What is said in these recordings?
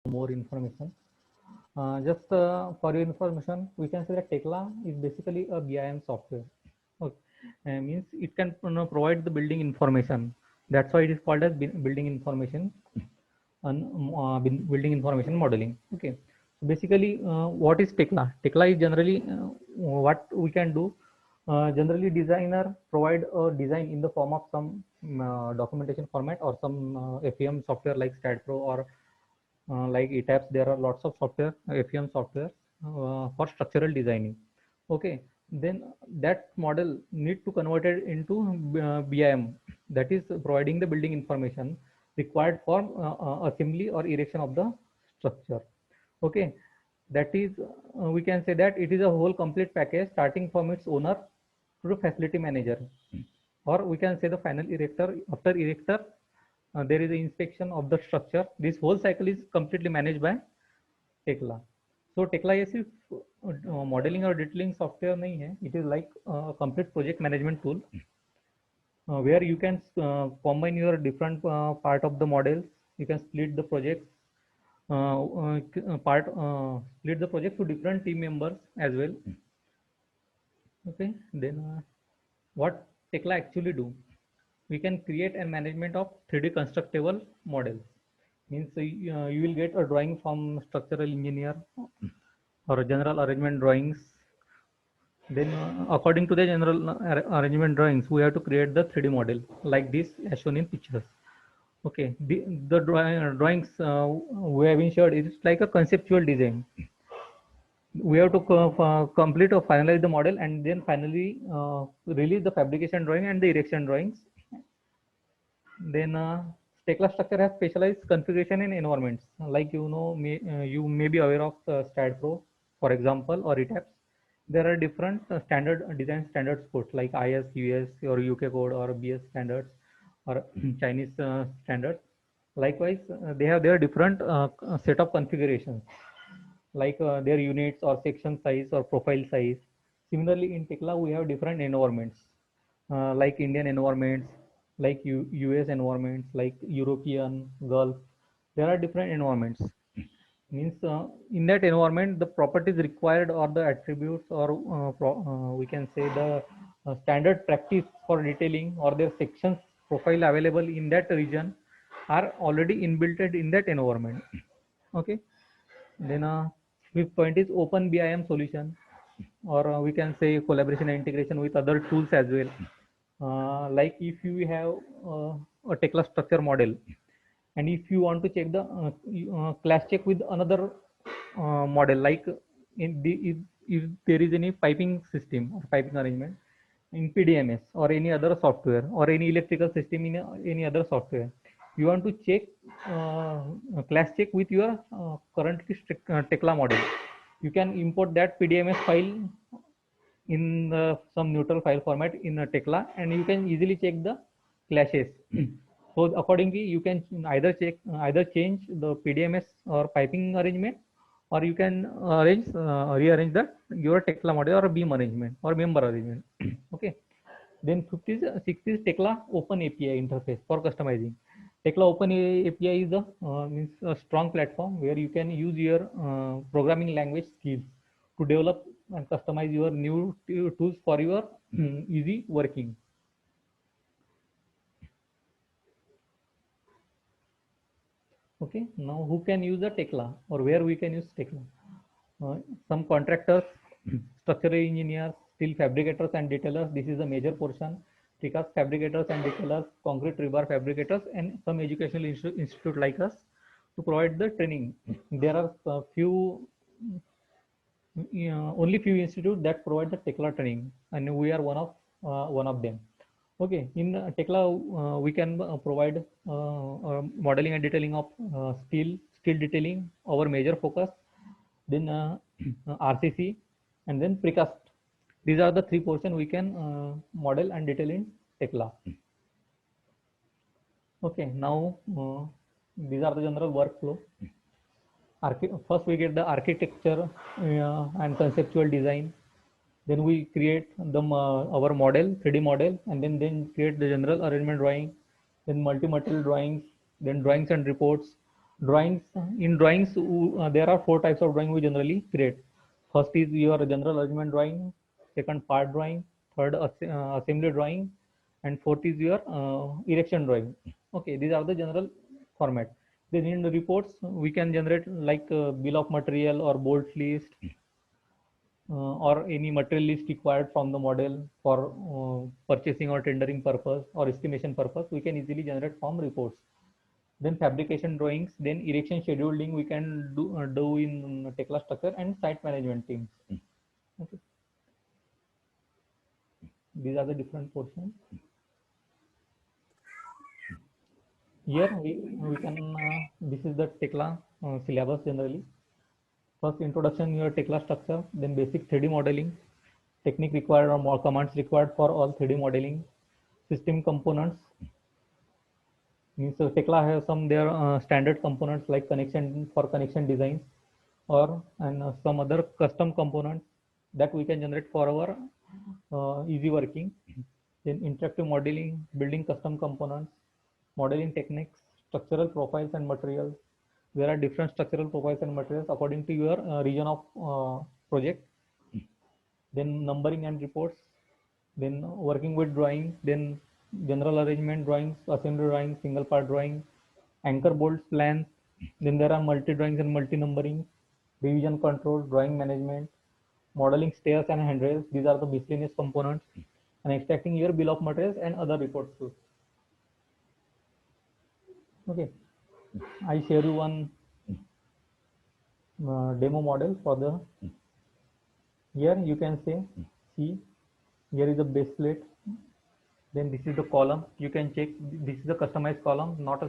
more information. Just for your information, we can say that Tekla is basically a BIM software. Okay. Means it can provide the building information. That's why it is called as building information and building information modeling. Okay. So basically, what is Tekla? Tekla is generally what we can do. Generally, designer provide a design in the form of some documentation format or some FEM software like StatPro or like ETAPS. There are lots of software, FEM software for structural designing. Okay, then that model need to convert it into BIM, that is providing the building information required for assembly or erection of the structure. Okay, that is we can say that it is a whole complete package starting from its owner to the facility manager, or we can say the final erector. After erector, there is an inspection of the structure. This whole cycle is completely managed by Tekla. So Tekla ये सिर्फ modeling और detailing software नहीं है. It is like a complete project management tool where you can combine your different part of the models. You can split the projects split the project to different team members as well. Okay, then what Tekla actually do? We can create and management of 3D constructible models. Means you will get a drawing from structural engineer or general arrangement drawings. Then according to the general arrangement drawings, we have to create the 3D model like this as shown in pictures. Okay, the drawings we have ensured is like a conceptual design. We have to complete or finalize the model and then finally release the fabrication drawing and the erection drawings. Then Tekla structure has specialized configuration in environments. Like you may be aware of StatPro, for example, or ETAPS. There are different standard design standards codes like IS, US, or UK code, or BS standards, or Chinese standards. Likewise, they have their different set of configurations, like their units or section size or profile size. Similarly, in Tekla, we have different environments, like Indian environments, like US environments, like European, Gulf. There are different environments. Means in that environment, the properties required or the attributes or we can say the standard practice for detailing or their sections profile available in that region are already inbuilt in that environment. Okay. Then fifth point is open BIM solution, or we can say collaboration and integration with other tools as well. Like if you have a Tekla structure model, and if you want to check the class check with another model, like if there is any piping system or piping arrangement in PDMS or any other software or any electrical system in any other software, you want to check class check with your currently Tekla model. You can import that PDMS file in some neutral file format in a Tekla, and you can easily check the clashes. So accordingly, you can either change the PDMS or piping arrangement, or you can rearrange the your Tekla model or beam arrangement or member arrangement. Okay. Then sixth is Tekla Open API interface for customizing. Tekla Open API is means a strong platform where you can use your programming language skills to develop and customize your new tools for your easy working. Okay, now who can use the Tekla or where we can use Tekla? Some contractors, structural engineers, steel fabricators and detailers. This is a major portion. Precast fabricators and detailers, concrete rebar fabricators, and some educational institute like us to provide the training. There are only few institutes that provide the Tekla training, and we are one of them. Okay, in Tekla, we can provide modeling and detailing of steel detailing, our major focus. Then RCC, and then precast. These are the three portions we can model and detail in Tekla. Okay, now these are the general workflow. First, we get the architecture and conceptual design. Then we create our model, 3D model, and then create the general arrangement drawing, then multi-material drawings, then drawings and reports, Drawings, in drawings, there are four types of drawing we generally create. First is your general arrangement drawing, second part drawing, third assembly drawing, and fourth is your erection drawing. Okay, these are the general format. Then in the reports we can generate like bill of material or bolts list, or any material list required from the model for purchasing or tendering purpose or estimation purpose. We can easily generate from reports. Then fabrication drawings, then erection scheduling we can do in Tekla structure and site management teams. Okay. These are the different portions. Here we can, this is the Tekla syllabus generally. First introduction your Tekla structure, then basic 3D modeling, technique required or more commands required for all 3D modeling, system components. Means Tekla has some their standard components like connection for connection designs, or and some other custom components that we can generate for our easy working. Then interactive modeling, building custom components, modeling techniques, structural profiles and materials. There are different structural profiles and materials according to your region of project. Then numbering and reports, then working with drawing, then general arrangement drawings, assembly drawings, single part drawing, anchor bolts plans. Then there are multi drawings and multi numbering, revision control, drawing management, modeling stairs and handrails. These are the miscellaneous components, and extracting your bill of materials and other reports too. Okay, I share you one demo model for the. Here you can say, see, here is the base plate. Then this is the column. You can check. This is the customized column, not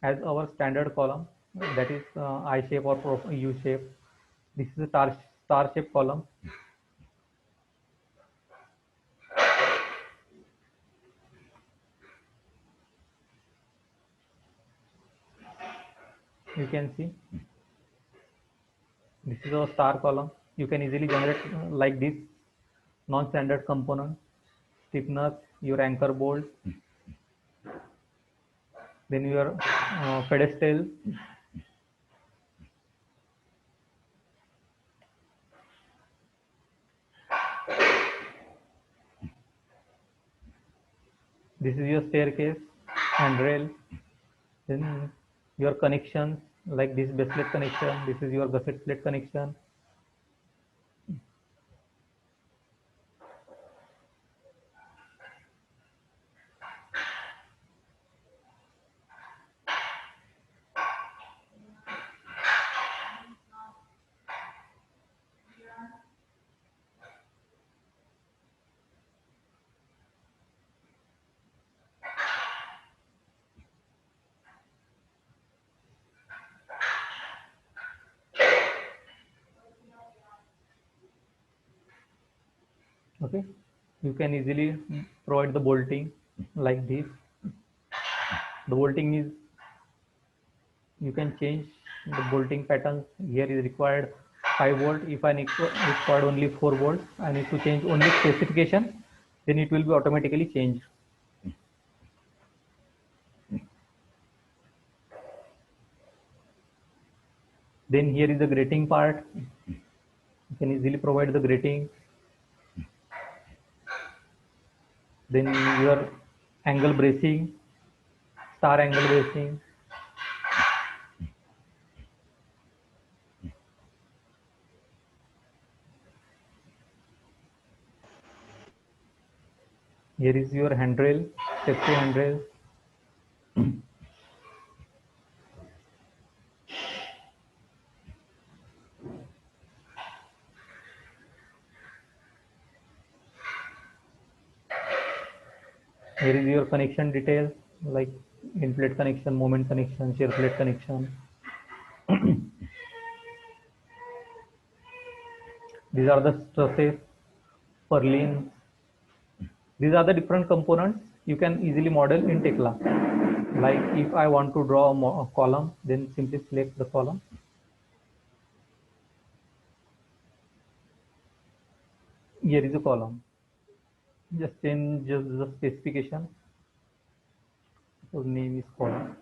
as our standard column. That is I shape or U shape. This is a star shape column. You can see this is a star column. You can easily generate like this non-standard component, stiffeners, your anchor bolt, then your pedestal. This is your staircase and rail. Then your connections like this base plate connection. This is your gusset plate connection. Okay, you can easily provide the bolting like this. The bolting is, you can change the bolting patterns. Here is required 5 volt. If I need required only 4 volts, I need to change only specification, then it will be automatically changed. Then here is the grating part. You can easily provide the grating. Then your angle bracing, star angle bracing. Here is your handrail, safety handrail. Here is your connection details like end plate connection, moment connection, shear plate connection. These are the trusses, purlins. These are the different components you can easily model in Tekla. Like if I want to draw a column, then simply select the column. Here is a column. Just change the specification. So name is column.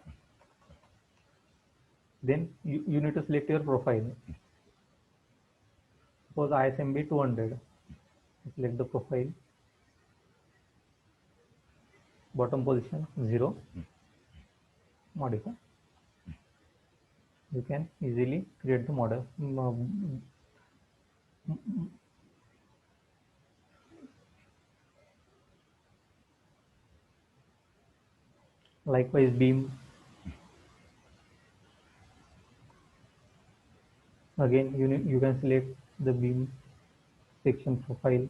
Then you need to select your profile. Suppose ISMB 200. Select the profile. Bottom position 0. Modify. You can easily create the model. Likewise, beam. Again, you can select the beam section profile.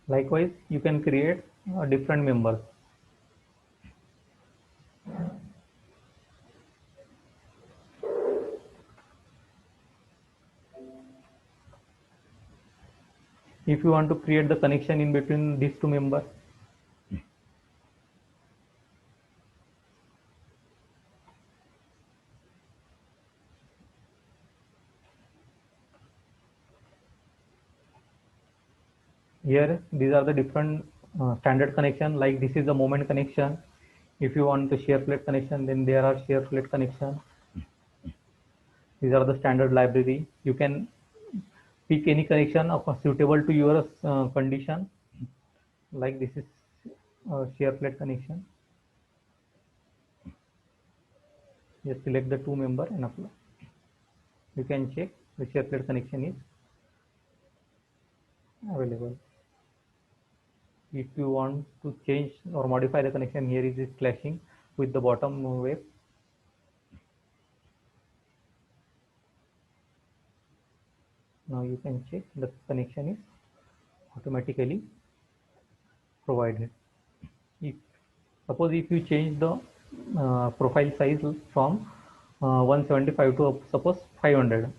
Likewise, you can create different members. If you want to create the connection in between these two members, here these are the different standard connection. Like this is the moment connection. If you want the shear plate connection, then there are shear plate connection. These are the standard library. You can pick any connection suitable to your condition. Like this is shear plate connection. Just select the two member and apply. You can check the shear plate connection is available. If you want to change or modify the connection, here is clashing with the bottom wave. Now you can check the connection is automatically provided. If suppose if you change the profile size from 175 to suppose 500,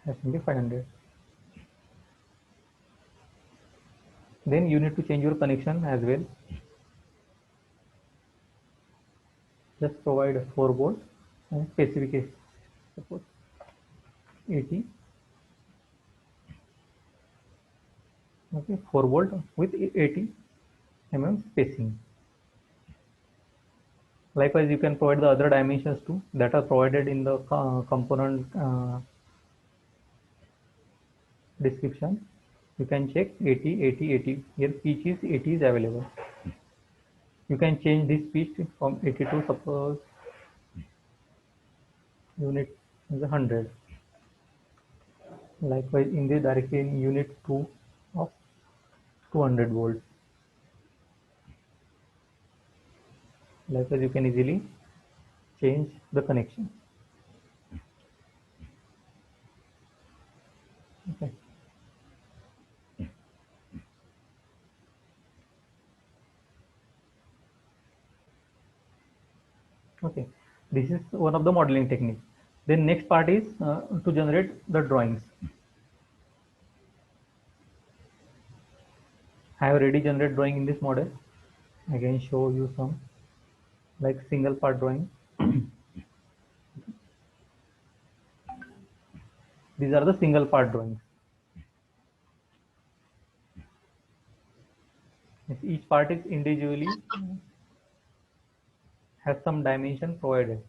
has to be 500. Then you need to change your connection as well. Just provide 4 volt and specification. Suppose 80. Okay, 4 volt with 80 mm spacing. Likewise, you can provide the other dimensions too that are provided in the component description. You can check 80, 80, 80. Here pitch is 80 is available. You can change this pitch from 80 to suppose unit is 100. Likewise, in this directly in unit 2 of 200 volts. Likewise, you can easily change the connection. Okay. Okay. This is one of the modeling techniques. Then next part is to generate the drawings. I have already generated drawing in this model. I can show you some like single part drawing. These are the single part drawings. Each part is individually has some dimension provided.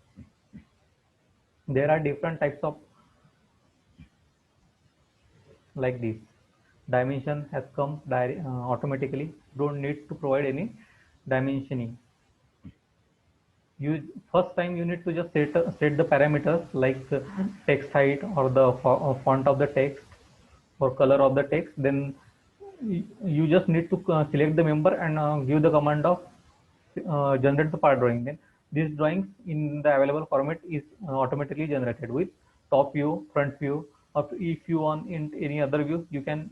There are different types of like this. Dimension has come automatically. Don't need to provide any dimensioning. You first time you need to just set the parameters like text height or the font of the text or color of the text. Then you just need to select the member and give the command of generate the part drawing. Then these drawings in the available format is automatically generated with top view, front view, or if you want in any other view, you can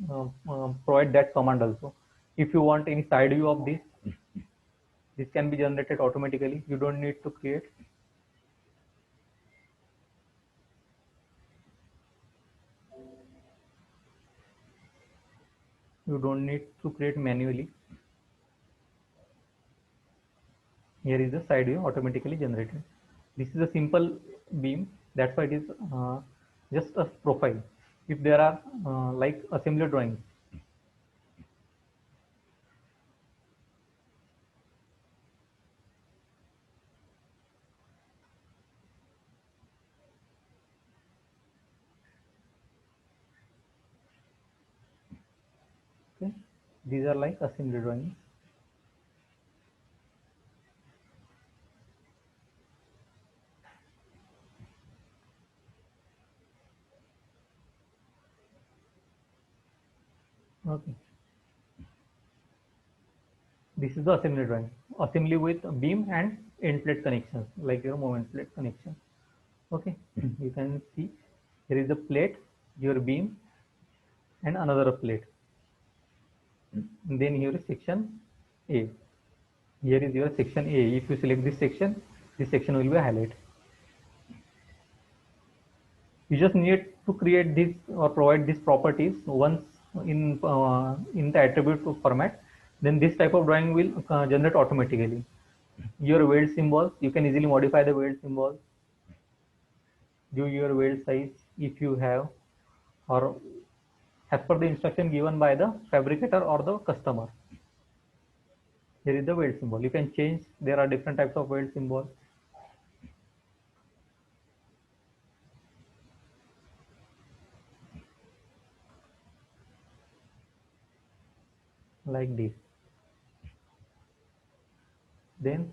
provide that command also. If you want any side view of this can be generated automatically. You don't need to create. You don't need to create manually. Here is the side view automatically generated. This is a simple beam, that's why it is just a profile. If there are like assembly drawings, okay, these are like assembly drawings. Okay, this is the assembly drawing, assembly with beam and end plate connections, like your moment plate connection. Okay, you can see here is a plate, your beam, and another plate. And then here is section A. Here is your section A. If you select this section will be highlighted. You just need to create this or provide these properties once in the attribute format. Then this type of drawing will generate automatically. Your weld symbols, you can easily modify the weld symbols, give your weld size if you have, or as per the instruction given by the fabricator or the customer. Here is the weld symbol. You can change. There are different types of weld symbols. Like this. Then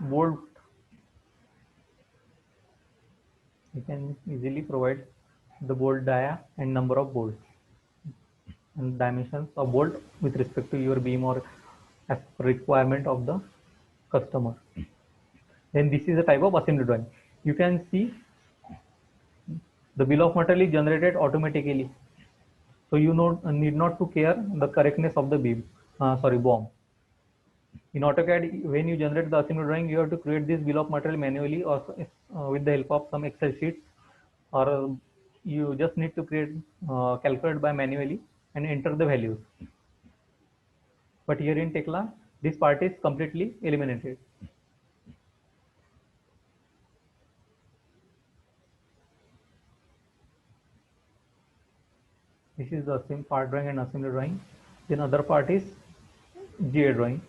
bolt, you can easily provide the bolt dia and number of bolts and dimensions of bolt with respect to your beam or as per requirement of the customer. Then this is a type of assembly drawing. You can see the bill of material is generated automatically, so you need not to care the correctness of the beam. Bomb. In AutoCAD, when you generate the assembly drawing, you have to create this bill of material manually or with the help of some Excel sheets, or you just need to create calculate by manually and enter the values. But here in Tekla, this part is completely eliminated. This is the same part drawing and assembly drawing. Then other part is GA drawing.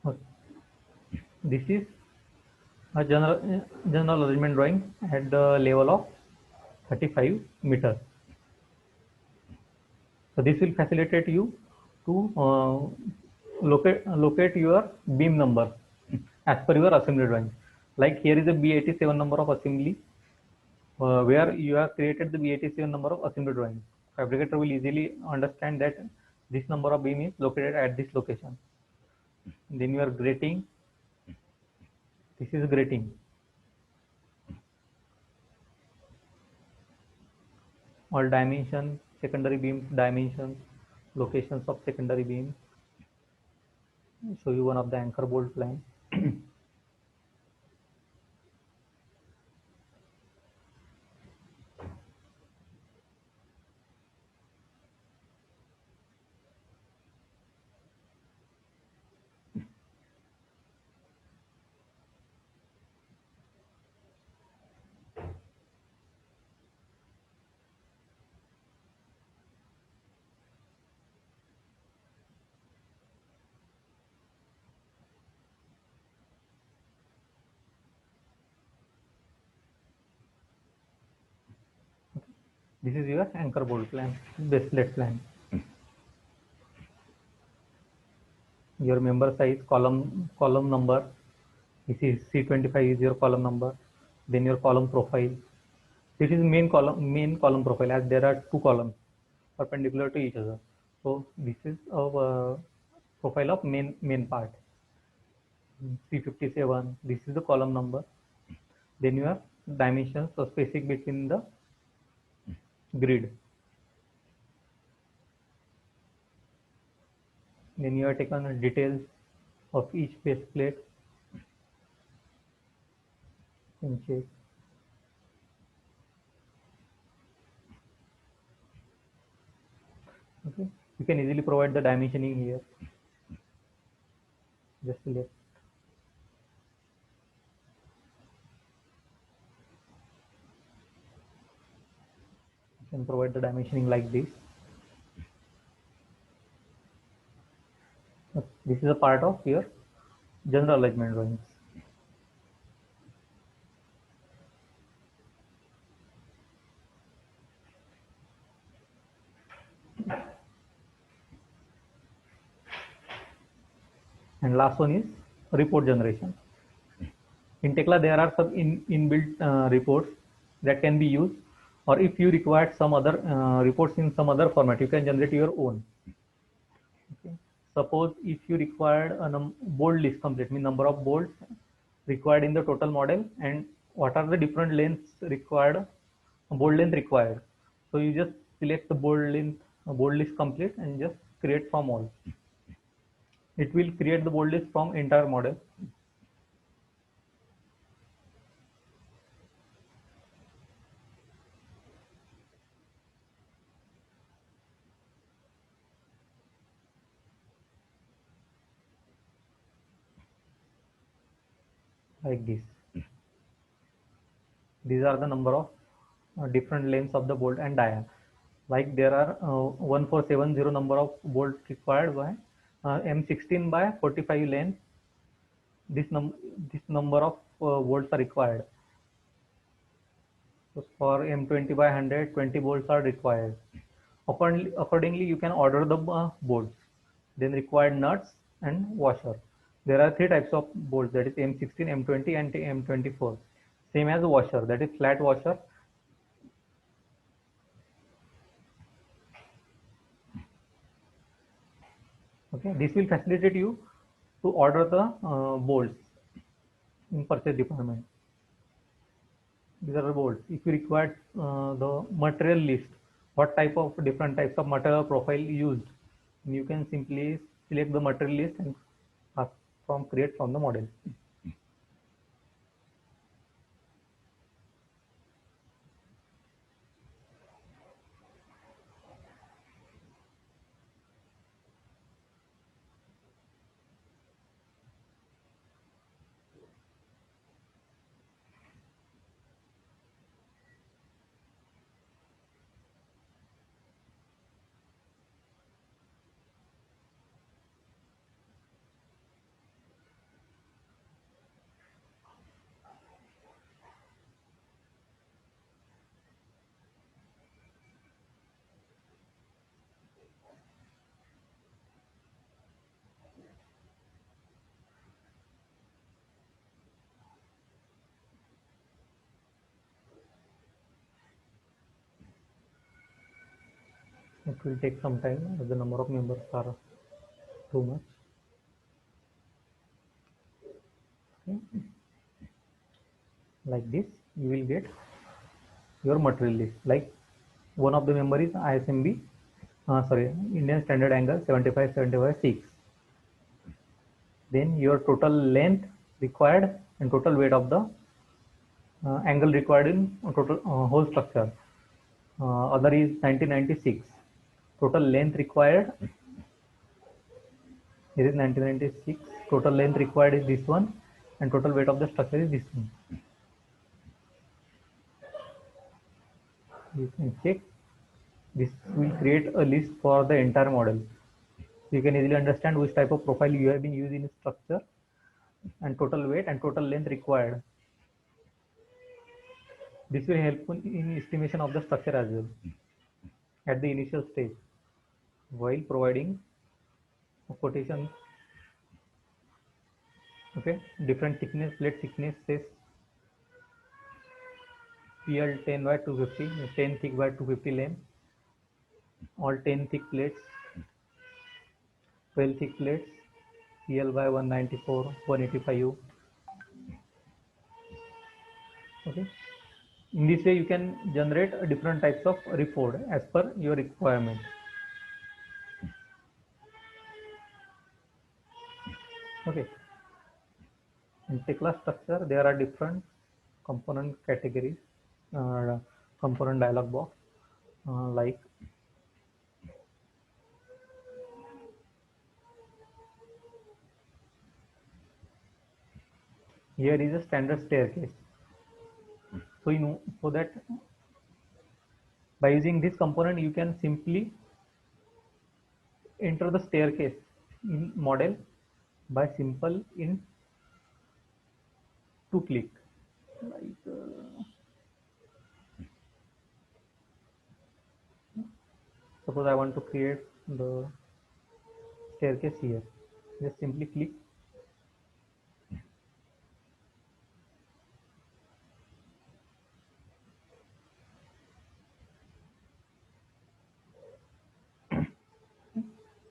Okay. This is a general arrangement drawing at the level of 35 meters. So this will facilitate you to locate your beam number as per your assembly drawing. Like here is a B87 number of assembly, where you have created the B87 number of assembly drawing. Fabricator will easily understand that this number of beam is located at this location. Then you are grating. This is grating. All dimensions, secondary beam dimensions, locations of secondary beam. I'll show you one of the anchor bolt plan. This is your anchor bolt plan, base plate plan. Your member size, column number. This is C25 is your column number. Then your column profile. This is main column profile, as there are two columns perpendicular to each other. So this is a profile of main part. 357. This is the column number. Then you have dimensions, so spacing between the grid. Then you have taken details of each base plate and check. Okay, you can easily provide the dimensioning here. Just select. You can provide the dimensioning like this. This is a part of your general alignment drawings. And last one is report generation. In Tekla, there are some inbuilt reports that can be used, or if you require some other reports in some other format, you can generate your own. Okay. Suppose if you required a bold list complete, mean number of bolts required in the total model and what are the different lengths required, bold length required. So you just select the bold list complete and just create from all. It will create the bold list from entire model. Like this. These are the number of different lengths of the bolt and dia. Like there are 1470 number of bolts required by M16 by 45 length. This number of bolts are required. So for M20 by 100, 20 bolts are required. Accordingly, you can order the bolts. Then required nuts and washer. There are three types of bolts, that is M16, M20 and M24. Same as washer, that is flat washer. Okay, this will facilitate you to order the bolts in purchase department. These are the bolts. If you require the material list, what type of different types of material profile used, you can simply select the material list and create from the model. It will take some time as the number of members are too much. Okay. Like this, you will get your material list. Like one of the member is ISMB, Indian Standard Angle 75, 75, 6. Then your total length required and total weight of the angle required in total whole structure. Other is 1996. Total length required. Here is 1996. Total length required is this one, and total weight of the structure is this one. You can check. This will create a list for the entire model. You can easily understand which type of profile you have been used in structure and total weight and total length required. This will help in estimation of the structure as well at the initial stage while providing quotation. Okay, different thickness, plate thicknesses. PL 10 by 250, 10 thick by 250 length, all 10 thick plates, 12 thick plates, PL by 194, 185U. Okay. In this way, you can generate different types of report as per your requirement. Okay. In Tekla structure, there are different component categories, component dialog box, like here is a standard staircase. So so that by using this component, you can simply enter the staircase in model by simple in 2 click. Like suppose I want to create the staircase here, just simply click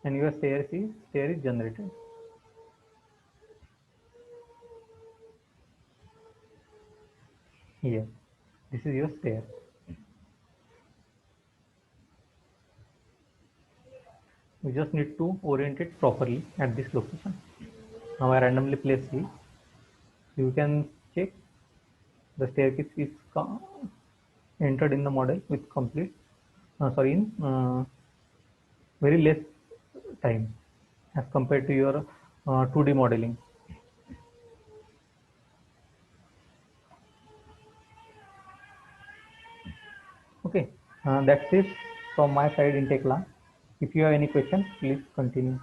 and your stair is generated. Here, this is your stair. You just need to orient it properly at this location. Now I randomly place it. You can check the staircase is entered in the model with complete, in very less time as compared to your 2D modeling. Okay, that's it from my side in Tekla. If you have any questions, please continue.